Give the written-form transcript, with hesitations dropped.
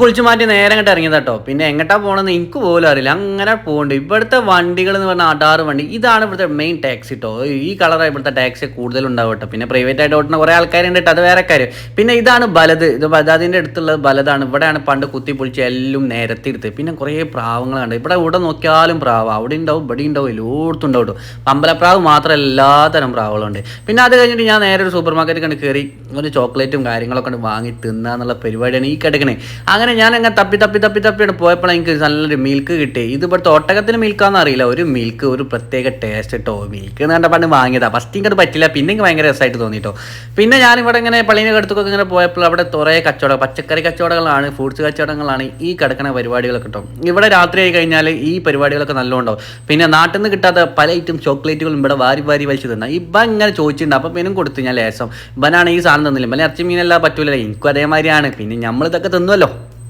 കുളിച്ച് മാറ്റി നേരെ അങ്ങോട്ട് ഇറങ്ങിയത് കേട്ടോ. പിന്നെ എങ്ങോട്ടാ പോകണമെന്ന് എനിക്ക് പോലും അറിയില്ല. അങ്ങനെ പോകുന്നുണ്ട്. ഇവിടുത്തെ വണ്ടികൾ എന്ന് പറഞ്ഞാൽ അടാറ് വണ്ടി. ഇതാണ് ഇവിടുത്തെ മെയിൻ ടാക്സി കേട്ടോ. ഈ കളറാണ് ഇവിടുത്തെ ടാക്സി കൂടുതലുണ്ടാവും കേട്ടോ. പിന്നെ പ്രൈവറ്റ് ആയിട്ട് ഓട്ടുന്ന കുറേ ആൾക്കാരുണ്ട് കേട്ടോ, അത് വേറെ കാര്യം. പിന്നെ ഇതാണ് ബലത്. ഇത് ബജാജിൻ്റെ അടുത്തുള്ള ബലതാണ്. ഇവിടെയാണ് പണ്ട് കുത്തി പൊളിച്ച് എല്ലാം നിരത്തിയെടുത്ത്. പിന്നെ കുറേ പ്രാവങ്ങളുണ്ട് ഇവിടെ നോക്കിയാലും പ്രാവ്. അവിടെ ഉണ്ടാവും, ഇവിടെ ഉണ്ടാവും, എല്ലായിടത്തും ഉണ്ടാവും കേട്ടോ. അമ്പലപ്രാവ് മാത്രമല്ല എല്ലാത്തരം പ്രാവുകളുണ്ട്. പിന്നെ അത് കഴിഞ്ഞിട്ട് ഞാൻ നേരെ ഒരു സൂപ്പർ മാർക്കറ്റിൽ കണ്ട് കയറി ഒരു ചോക്ലേറ്റും കാര്യങ്ങളൊക്കെ കൊണ്ട് വാങ്ങി തിന്നുക എന്നുള്ള പരിപാടിയാണ് ഈ കിടക്കണേ. അങ്ങനെ ഞാൻ അങ്ങനെ തപ്പിയാണ് പോയപ്പോൾ എനിക്ക് നല്ലൊരു മിൽക്ക് കിട്ടി. ഇത് ഇവിടുത്തെ ഒട്ടകത്തിന് മിൽക്കാന്ന് അറിയില്ല, ഒരു മിൽക്ക് ഒരു പ്രത്യേക ടേസ്റ്റ് കേട്ടോ. മിൽക്ക് എന്ന് കണ്ടപ്പോൾ വാങ്ങിയതാണ്. ഫസ്റ്റ് എനിക്ക് അത് പറ്റില്ല, പിന്നെ എനിക്ക് ഭയങ്കര രസമായിട്ട് തോന്നിട്ടോ. പിന്നെ ഞാനിവിടെ ഇങ്ങനെ പള്ളീൻ്റെ അടുത്തൊക്കെ ഇങ്ങനെ പോയപ്പോൾ അവിടെ കുറേ കച്ചവടം, പച്ചക്കറി കച്ചവടങ്ങളാണ്, ഫ്രൂട്ട്സ് കച്ചവടങ്ങളാണ് ഈ കിടക്കുന്ന പരിപാടികളൊക്കെ കേട്ടോ. ഇവിടെ രാത്രി ആയി കഴിഞ്ഞാൽ ഈ പരിപാടികളൊക്കെ നല്ലോണ്ടാവും. പിന്നെ നാട്ടിൽ നിന്ന് കിട്ടാത്ത പല ഐറ്റം ചോക്ലേറ്റുകളും ഇവിടെ വാരി വലിച്ചു തന്ന ഇപ്പം ഇങ്ങനെ ചോദിച്ചിട്ടുണ്ട്. അപ്പം പിന്നെ കൊടുത്തു ഞാൻ ലേസം. ഇവനാണ് ഈ സാധനം തന്നില്ല, ഇവനെ ഇറച്ചി മീനെല്ലാം പറ്റൂലല്ലോ. എനിക്കും അതേമാതിരിയാണ്. പിന്നെ നമ്മളിതൊക്കെ തിന്നുമല്ലോ.